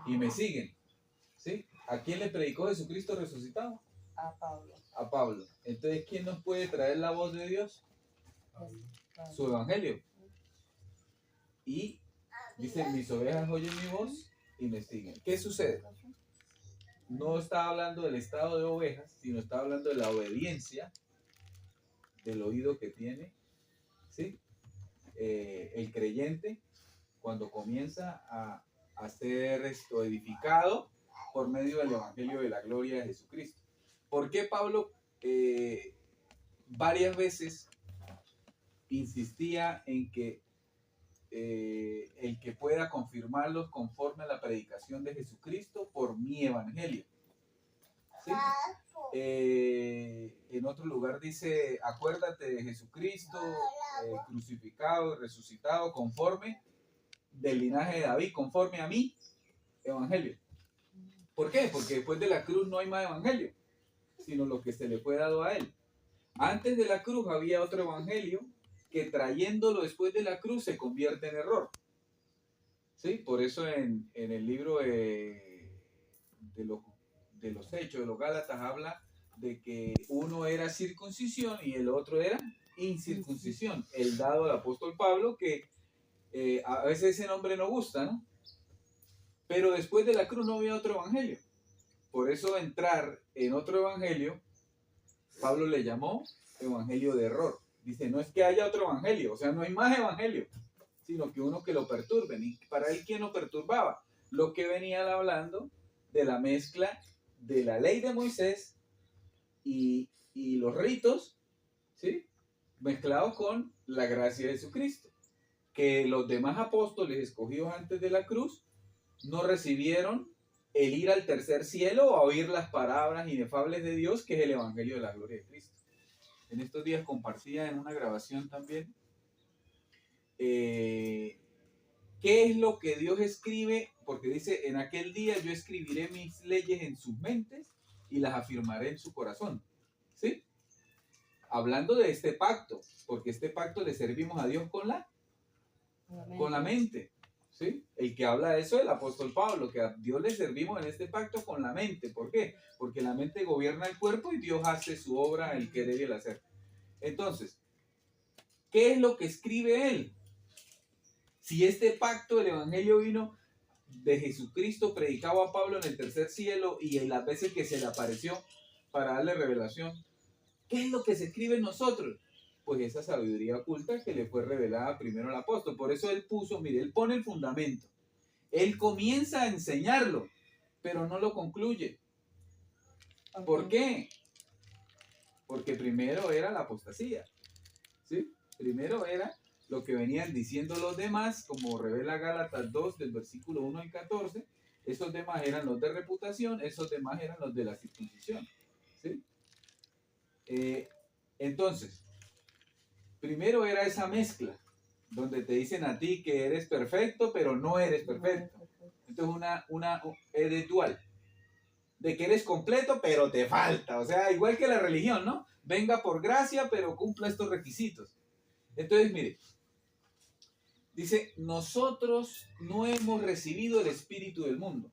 y me siguen. ¿Sí? ¿A quién le predicó Jesucristo resucitado? A Pablo. A Pablo. Entonces, ¿quién nos puede traer la voz de Dios? Su evangelio. Y dice, mis ovejas oyen mi voz y me siguen. ¿Qué sucede? No está hablando del estado de ovejas, sino está hablando de la obediencia del oído que tiene, ¿sí? El creyente cuando comienza a ser edificado por medio del evangelio de la gloria de Jesucristo. ¿Por qué Pablo varias veces insistía en que el que pueda confirmarlos conforme a la predicación de Jesucristo por mi evangelio? ¿Sí? En otro lugar dice, acuérdate de Jesucristo, crucificado, resucitado, conforme del linaje de David, conforme a mi evangelio. ¿Por qué? Porque después de la cruz no hay más evangelio, sino lo que se le fue dado a él. Antes de la cruz había otro evangelio que trayéndolo después de la cruz se convierte en error. ¿Sí? Por eso en el libro de los Hechos de los Gálatas habla de que uno era circuncisión y el otro era incircuncisión. El dado al apóstol Pablo, que a veces ese nombre no gusta, ¿no? Pero después de la cruz no había otro evangelio. Por eso entrar en otro evangelio, Pablo le llamó evangelio de error. Dice, no es que haya otro evangelio, o sea, no hay más evangelio, sino que uno que lo perturbe. Y para él, ¿quién lo perturbaba? Lo que venían hablando de la mezcla de la ley de Moisés y los ritos, ¿sí? Mezclados con la gracia de Jesucristo. Que los demás apóstoles escogidos antes de la cruz no recibieron el ir al tercer cielo o a oír las palabras inefables de Dios, que es el evangelio de la gloria de Cristo. En estos días compartía en una grabación también qué es lo que Dios escribe, porque dice, en aquel día yo escribiré mis leyes en sus mentes y las afirmaré en su corazón. ¿Sí? Hablando de este pacto, porque este pacto le servimos a Dios con la mente. ¿Sí? El que habla de eso es el apóstol Pablo, que a Dios le servimos en este pacto con la mente. ¿Por qué? Porque la mente gobierna el cuerpo y Dios hace su obra, el querer y el hacer. Entonces, ¿qué es lo que escribe él? Si este pacto del evangelio vino de Jesucristo predicado a Pablo en el tercer cielo y en las veces que se le apareció para darle revelación, ¿qué es lo que se escribe en nosotros? Pues esa sabiduría oculta que le fue revelada primero al apóstol. Por eso él puso, mire, él pone el fundamento. Él comienza a enseñarlo, pero no lo concluye. ¿Por qué? Porque primero era la apostasía. ¿Sí? Primero era lo que venían diciendo los demás, como revela Gálatas 2 del versículo 1 al 14. Esos demás eran los de reputación, esos demás eran los de la circuncisión. ¿Sí? Entonces, primero era esa mezcla, donde te dicen a ti que eres perfecto, pero no eres perfecto. Entonces eres dual, de que eres completo, pero te falta. O sea, igual que la religión, ¿no? Venga por gracia, pero cumpla estos requisitos. Entonces, mire, dice, nosotros no hemos recibido el espíritu del mundo.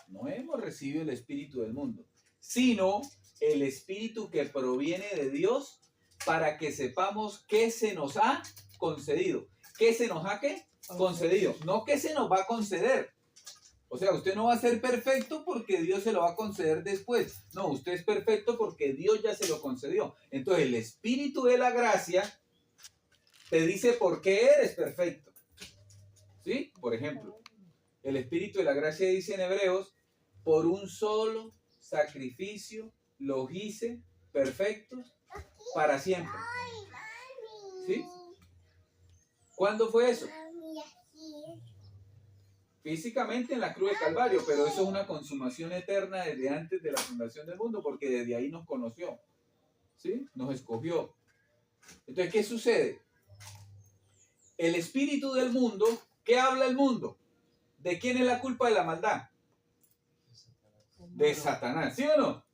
No hemos recibido el espíritu del mundo, sino el espíritu que proviene de Dios, para que sepamos qué se nos ha concedido. ¿Qué se nos ha qué? Concedido. No que se nos va a conceder. O sea, usted no va a ser perfecto porque Dios se lo va a conceder después. No, usted es perfecto porque Dios ya se lo concedió. Entonces, el espíritu de la gracia te dice por qué eres perfecto. ¿Sí? Por ejemplo, el espíritu de la gracia dice en Hebreos, por un solo sacrificio los hice perfectos para siempre. ¿Sí? ¿Cuándo fue eso? Físicamente en la cruz de Calvario, pero eso es una consumación eterna desde antes de la fundación del mundo, porque desde ahí nos conoció, ¿sí? Nos escogió. Entonces, ¿qué sucede? El espíritu del mundo, ¿qué habla el mundo? ¿De quién es la culpa de la maldad? De Satanás, ¿sí o no?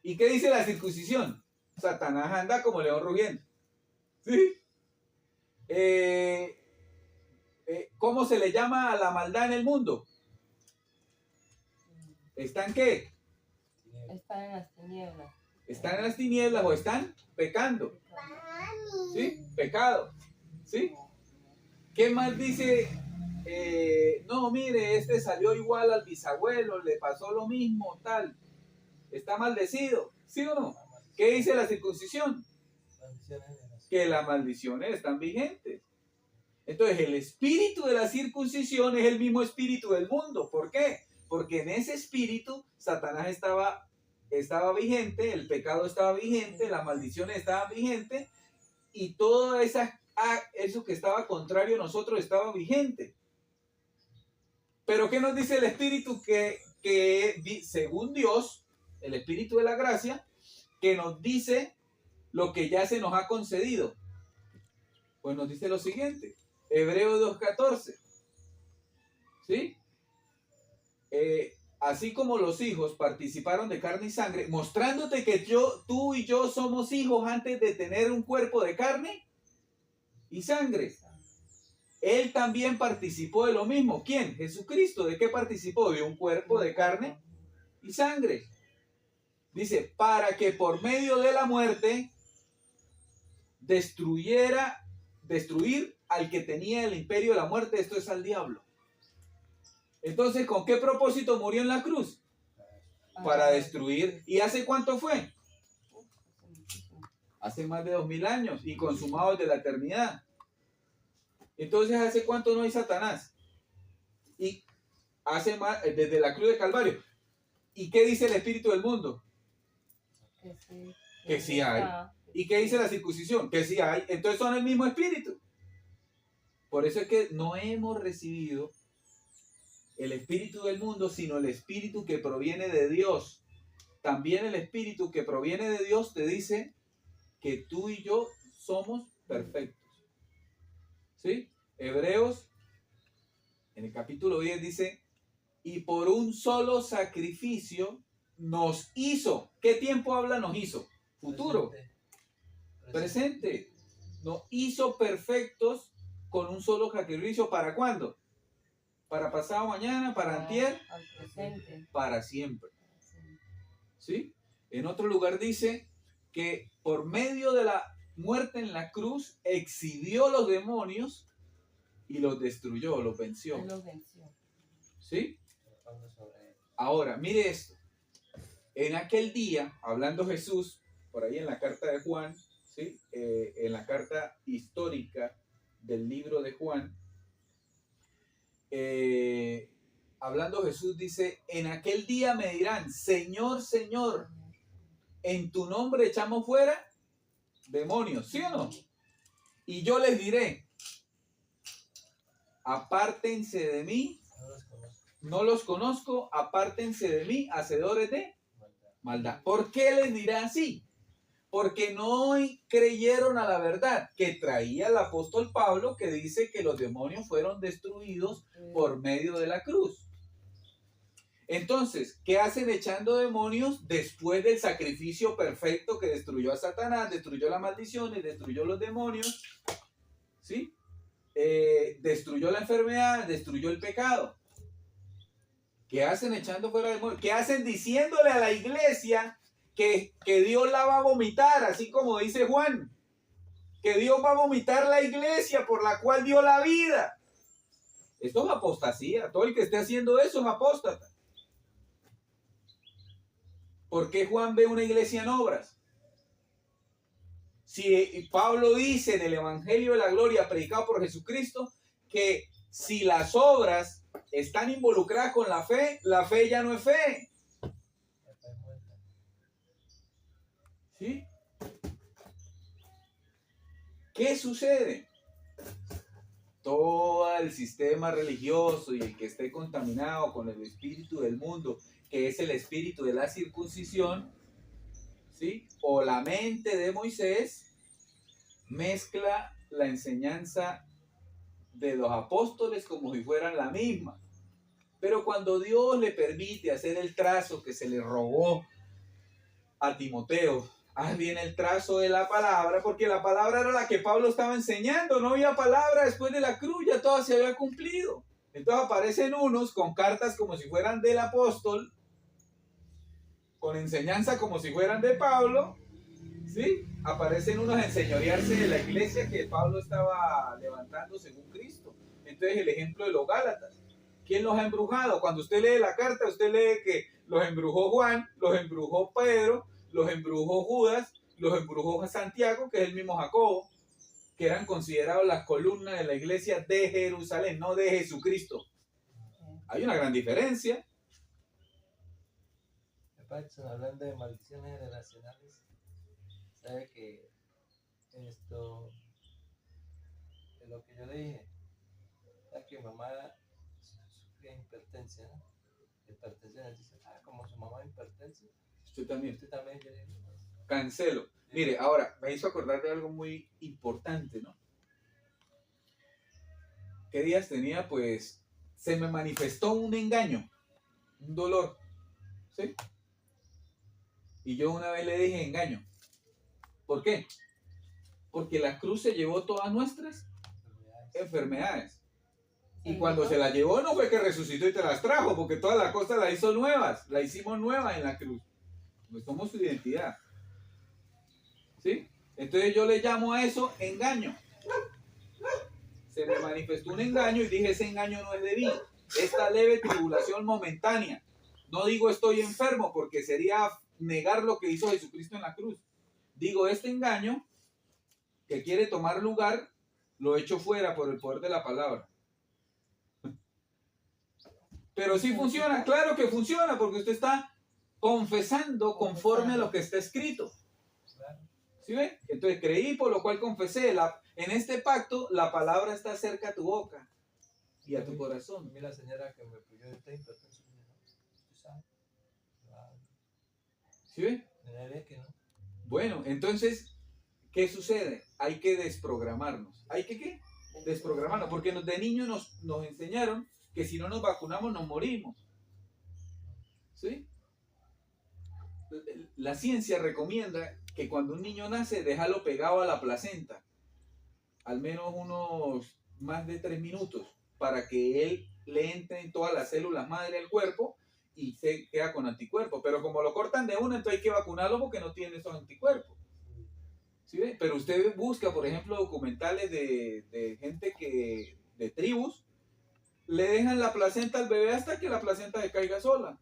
¿Y qué dice la circuncisión? Satanás anda como león rugiente. ¿Sí? ¿Cómo se le llama a la maldad en el mundo? ¿Están qué? Están en las tinieblas. Están en las tinieblas o están pecando. ¿Sí? Pecado. ¿Sí? ¿Qué más dice? No, mire, este salió igual al bisabuelo, le pasó lo mismo, tal. Está maldecido. ¿Sí o no? ¿Qué dice la circuncisión? Que las maldiciones están vigentes. Entonces, el espíritu de la circuncisión es el mismo espíritu del mundo. ¿Por qué? Porque en ese espíritu Satanás estaba vigente, el pecado estaba vigente, las maldiciones estaban vigentes y todo eso que estaba contrario a nosotros estaba vigente. Pero ¿qué nos dice el espíritu? Que según Dios, el espíritu de la gracia, que nos dice lo que ya se nos ha concedido. Pues nos dice lo siguiente, Hebreos 2:14. ¿Sí? Así como los hijos participaron de carne y sangre, mostrándote que tú y yo somos hijos antes de tener un cuerpo de carne y sangre. Él también participó de lo mismo. ¿Quién? Jesucristo. ¿De qué participó? De un cuerpo de carne y sangre. Dice, para que por medio de la muerte destruir al que tenía el imperio de la muerte, esto es al diablo. Entonces, ¿con qué propósito murió en la cruz? Para destruir. ¿Y hace cuánto fue? Hace más de 2000 años y consumado desde la eternidad. Entonces, ¿hace cuánto no hay Satanás? Y hace más, desde la cruz de Calvario. ¿Y qué dice el espíritu del mundo? Que sí hay. ¿Y qué dice la circuncisión? Que sí hay. Entonces son el mismo espíritu. Por eso es que no hemos recibido el espíritu del mundo, sino el espíritu que proviene de Dios. También el espíritu que proviene de Dios te dice que tú y yo somos perfectos. ¿Sí? Hebreos, en el capítulo 10 dice, y por un solo sacrificio nos hizo. ¿Qué tiempo habla nos hizo? Futuro. Presente. Nos hizo perfectos con un solo sacrificio. ¿Para cuándo? ¿Para pasado mañana? ¿Para antier? Para siempre. ¿Sí? En otro lugar dice que por medio de la muerte en la cruz exhibió los demonios y los destruyó, los venció. ¿Sí? Ahora, mire esto. En aquel día, hablando Jesús, por ahí en la carta de Juan, ¿sí? En la carta histórica del libro de Juan, hablando Jesús dice, en aquel día me dirán, Señor, Señor, en tu nombre echamos fuera demonios, ¿sí o no? Y yo les diré, apártense de mí, no los conozco, apártense de mí, hacedores de maldad. ¿Por qué les dirá así? Porque no creyeron a la verdad que traía el apóstol Pablo, que dice que los demonios fueron destruidos por medio de la cruz. Entonces, ¿qué hacen echando demonios después del sacrificio perfecto que destruyó a Satanás, destruyó las maldiciones, destruyó los demonios? ¿Sí? Destruyó la enfermedad, destruyó el pecado. ¿Qué hacen echando fuera demonios? ¿Qué hacen diciéndole a la iglesia que Dios la va a vomitar, así como dice Juan? Que Dios va a vomitar la iglesia por la cual dio la vida. Esto es apostasía. Todo el que esté haciendo eso es apóstata. ¿Por qué Juan ve una iglesia en obras? Si Pablo dice en el Evangelio de la Gloria predicado por Jesucristo que si las obras están involucradas con la fe ya no es fe. ¿Sí? ¿Qué sucede? Todo el sistema religioso y el que esté contaminado con el espíritu del mundo, que es el espíritu de la circuncisión, ¿sí? O la mente de Moisés, mezcla la enseñanza de los apóstoles como si fueran la misma. Pero cuando Dios le permite hacer el trazo que se le rogó a Timoteo Haz bien el trazo de la palabra, porque la palabra era la que Pablo estaba enseñando. No había palabra después de la cruz, ya todo se había cumplido. Entonces aparecen unos con cartas como si fueran del apóstol, con enseñanza como si fueran de Pablo, ¿sí? Aparecen unos a enseñorearse de la iglesia que Pablo estaba levantando según Cristo. Entonces el ejemplo de los Gálatas. ¿Quién los ha embrujado? Cuando usted lee la carta, usted lee que los embrujó Juan, los embrujó Pedro, los embrujó Judas, los embrujó Santiago, que es el mismo Jacobo, que eran considerados las columnas de la iglesia de Jerusalén, no de Jesucristo. Hay una gran diferencia. Hablando de maldiciones generacionales, sabe que esto de lo que yo le dije, es que mamá sufría hipertensión, ¿no? Hipertensión, dice, como su mamá hipertensión, Usted también. usted también. Cancelo. Sí. Mire, ahora me hizo acordar de algo muy importante, ¿no? ¿Qué días tenía? Pues se me manifestó un engaño, un dolor, ¿sí? Y yo una vez le dije engaño. ¿Por qué? Porque la cruz se llevó todas nuestras enfermedades. Y cuando se las llevó no fue que resucitó y te las trajo, porque todas las cosas las hizo nuevas, las hicimos nuevas en la cruz. Pues somos su identidad. ¿Sí? Entonces yo le llamo a eso engaño. Se me manifestó un engaño y dije, ese engaño no es de mí. Esta leve tribulación momentánea. No digo estoy enfermo porque sería negar lo que hizo Jesucristo en la cruz. Digo, este engaño que quiere tomar lugar, lo echo fuera por el poder de la palabra. Pero sí funciona, claro que funciona, porque usted está confesando conforme a lo que está escrito. ¿Sí ve? Entonces creí, por lo cual confesé. En este pacto, la palabra está cerca a tu boca y a tu corazón. Mira la señora que me pidió esta hipertensión, ¿usted sabe? ¿Sí ve? Que no. Bueno, entonces, ¿qué sucede? Hay que desprogramarnos. ¿Hay que qué? Desprogramarnos, porque de niños nos enseñaron que si no nos vacunamos nos morimos. ¿Sí? La ciencia recomienda que cuando un niño nace, déjalo pegado a la placenta, al menos unos más de 3 minutos, para que él le entre en todas las células madre del cuerpo y se queda con anticuerpos. Pero como lo cortan de una, entonces hay que vacunarlo porque no tiene esos anticuerpos. ¿Sí ve? Pero usted busca, por ejemplo, documentales de gente de tribus, le dejan la placenta al bebé hasta que la placenta se caiga sola.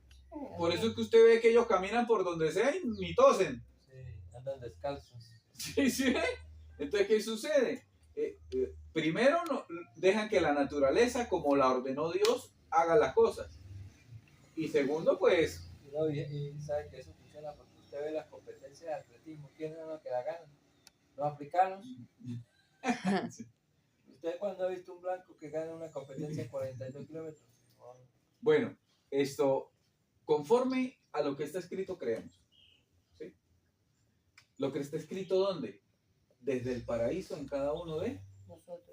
Por eso es que usted ve que ellos caminan por donde sea y ni tosen. Sí, andan descalzos. Sí, sí. Entonces, ¿qué sucede? Primero, dejan que la naturaleza, como la ordenó Dios, haga las cosas. Y segundo, pues... No, y sabe que eso funciona porque usted ve las competencias de atletismo. ¿Quiénes son los que la ganan? Los africanos. Sí. ¿Usted cuándo ha visto un blanco que gana una competencia de 42 kilómetros? Bueno, esto, conforme a lo que está escrito, creemos. ¿Sí? Lo que está escrito, ¿dónde? Desde el paraíso en cada uno de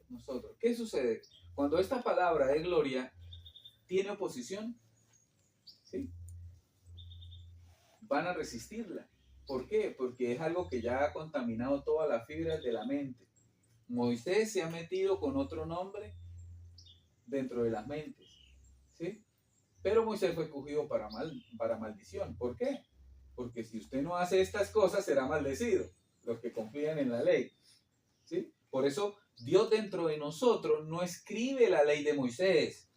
nosotros. ¿Qué sucede? Cuando esta palabra de gloria tiene oposición, ¿sí? Van a resistirla. ¿Por qué? Porque es algo que ya ha contaminado todas las fibras de la mente. Moisés se ha metido con otro nombre dentro de las mentes, ¿sí? Pero Moisés fue escogido para maldición. ¿Por qué? Porque si usted no hace estas cosas, será maldecido. Los que confían en la ley, ¿sí? Por eso Dios dentro de nosotros no escribe la ley de Moisés.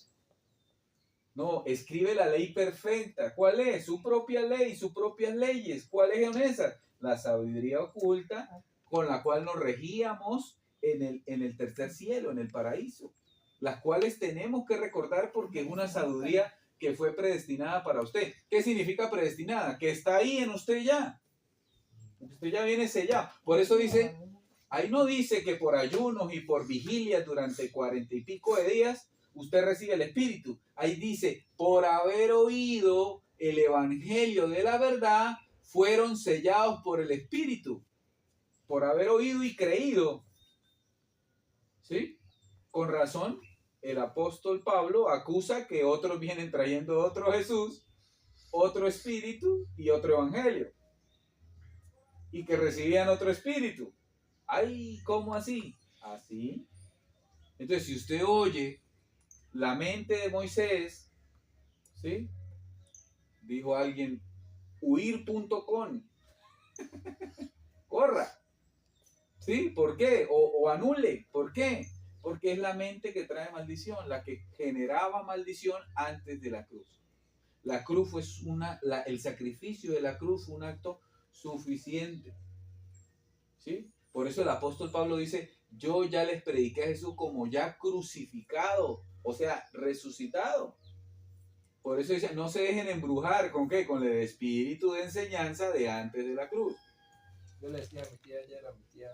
No, escribe la ley perfecta. ¿Cuál es? Su propia ley, sus propias leyes. ¿Cuáles son esas? La sabiduría oculta con la cual nos regíamos en el tercer cielo, en el paraíso. Las cuales tenemos que recordar porque es una sabiduría que fue predestinada para usted. ¿Qué significa predestinada? Que está ahí en usted ya. Usted ya viene sellado. Por eso dice, ahí no dice que por ayunos y por vigilias durante 40 y pico de días usted recibe el Espíritu. Ahí dice, por haber oído el Evangelio de la verdad, fueron sellados por el Espíritu. Por haber oído y creído. ¿Sí? Con razón, el apóstol Pablo acusa que otros vienen trayendo otro Jesús, otro Espíritu y otro Evangelio. y que recibían otro espíritu. Ay, ¿cómo así? Así. Entonces, si usted oye la mente de Moisés, ¿sí? Dijo alguien, huir.com, corra, ¿sí? ¿Por qué? O anule, ¿por qué? Porque es la mente que trae maldición, la que generaba maldición antes de la cruz. La cruz fue el sacrificio de la cruz fue un acto suficiente, ¿sí? Por eso el apóstol Pablo dice, yo ya les prediqué a Jesús como ya crucificado, o sea, resucitado. Por eso dice, no se dejen embrujar, ¿con qué? Con el espíritu de enseñanza de antes de la cruz. Yo le decía a mi tía ayer, a mi tía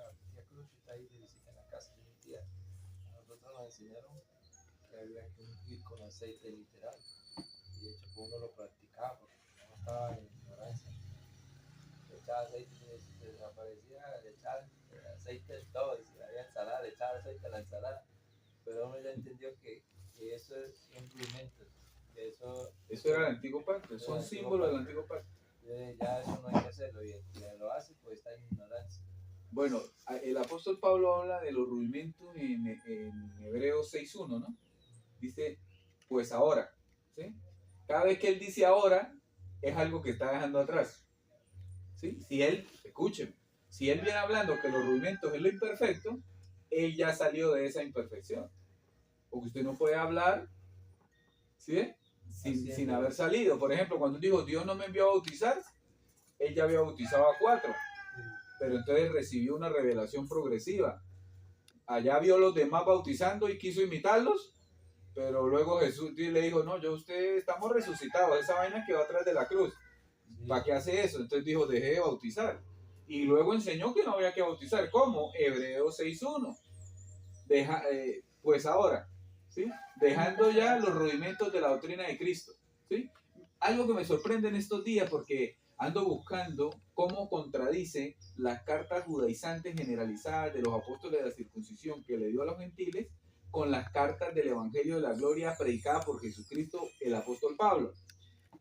Cruz, que está ahí de visita en la casa de mi tía, a nosotros nos enseñaron que había que ungir con aceite literal. Y de hecho, pues uno lo practicaba porque no estaba en ignorancia. Le echaba aceite y si se desaparecía, le echaba aceite en todo. Y si había ensalada, le echaba aceite a la ensalada. Pero uno ya entendió que eso es un rudimento. Eso era el antiguo pacto, son símbolos del antiguo pacto. Ya eso no hay que hacerlo. Y el que lo hace, pues está en ignorancia. Bueno, el apóstol Pablo habla de los rudimentos en Hebreos 6.1, ¿no? Dice, pues ahora, ¿sí? Cada vez que él dice ahora, es algo que está dejando atrás, ¿sí? Si él, escúcheme, si él viene hablando que los rudimentos es lo imperfecto, él ya salió de esa imperfección. Porque usted no puede hablar, ¿sí? Sin haber salido. Por ejemplo, cuando dijo, Dios no me envió a bautizar, él ya había bautizado a 4. Pero entonces recibió una revelación progresiva. Allá vio a los demás bautizando y quiso imitarlos, pero luego Jesús le dijo, no, yo usted estamos resucitados, esa vaina que va atrás de la cruz. ¿Para qué hace eso? Entonces dijo, deje de bautizar. Y luego enseñó que no había que bautizar. ¿Cómo? Hebreos 6.1. Pues ahora, ¿sí? Dejando ya los rudimentos de la doctrina de Cristo, ¿sí? Algo que me sorprende en estos días porque ando buscando cómo contradice las cartas judaizantes generalizadas de los apóstoles de la circuncisión que le dio a los gentiles con las cartas del Evangelio de la Gloria predicada por Jesucristo, el apóstol Pablo.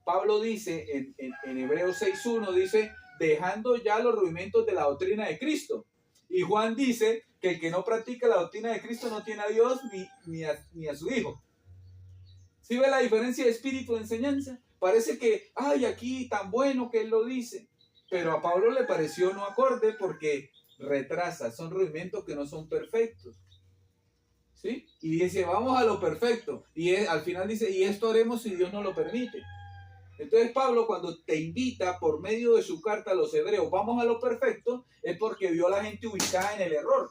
Pablo dice en Hebreos 6.1, dice, dejando ya los rudimentos de la doctrina de Cristo. Y Juan dice que el que no practica la doctrina de Cristo no tiene a Dios ni a su Hijo. ¿Sí ve la diferencia de espíritu de enseñanza? Parece que, ay, aquí tan bueno que él lo dice. Pero a Pablo le pareció no acorde porque retrasa, son rudimentos que no son perfectos. ¿Sí? Y dice, vamos a lo perfecto. Y al final dice, y esto haremos si Dios nos lo permite. Entonces Pablo, cuando te invita por medio de su carta a los hebreos, vamos a lo perfecto, es porque vio a la gente ubicada en el error.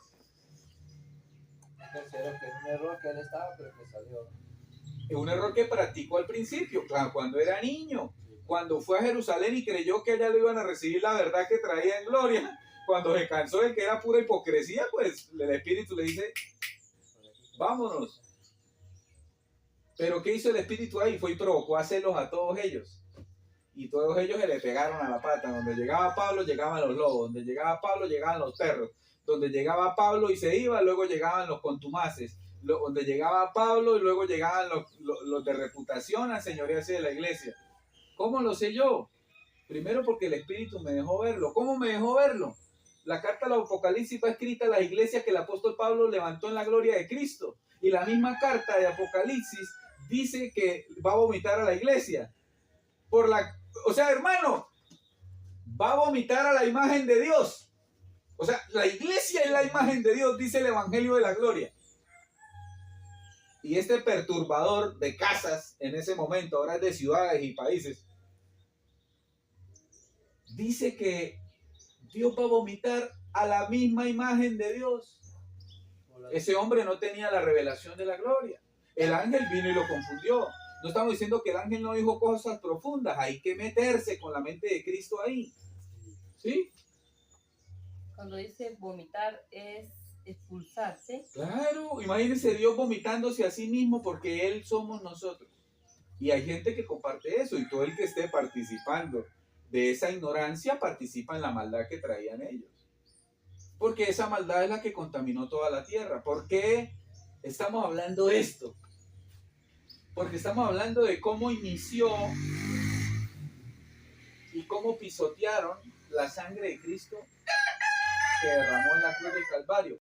Tercero, que es un error que él estaba, pero que salió. Es un error que practicó al principio, cuando era niño, cuando fue a Jerusalén y creyó que allá lo iban a recibir la verdad que traía en gloria. Cuando se cansó de que era pura hipocresía, pues el Espíritu le dice, vámonos. Pero ¿qué hizo el Espíritu ahí? Fue y provocó a celos a todos ellos. Y todos ellos se le pegaron a la pata. Donde llegaba Pablo, llegaban los lobos. Donde llegaba Pablo, llegaban los perros. Donde llegaba Pablo y se iba, luego llegaban los contumaces. Donde llegaba Pablo y luego llegaban los de reputación a señorearse de la iglesia. ¿Cómo lo sé yo? Primero porque el Espíritu me dejó verlo. ¿Cómo me dejó verlo? La carta al Apocalipsis va escrita a las iglesias que el apóstol Pablo levantó en la gloria de Cristo. Y la misma carta de Apocalipsis dice que va a vomitar a la iglesia. O sea, hermano, va a vomitar a la imagen de Dios. O sea, la iglesia es la imagen de Dios, dice el Evangelio de la Gloria. Y este perturbador de casas en ese momento, ahora es de ciudades y países, dice que Dios va a vomitar a la misma imagen de Dios. Ese hombre no tenía la revelación de la gloria. El ángel vino y lo confundió. No estamos diciendo que el ángel no dijo cosas profundas. Hay que meterse con la mente de Cristo ahí. ¿Sí? Cuando dice vomitar es expulsarse. Claro, imagínense Dios vomitándose a sí mismo porque Él somos nosotros. Y hay gente que comparte eso y todo el que esté participando de esa ignorancia participa en la maldad que traían ellos. Porque esa maldad es la que contaminó toda la tierra. ¿Por qué estamos hablando de esto? Porque estamos hablando de cómo inició y cómo pisotearon la sangre de Cristo que derramó en la cruz del Calvario.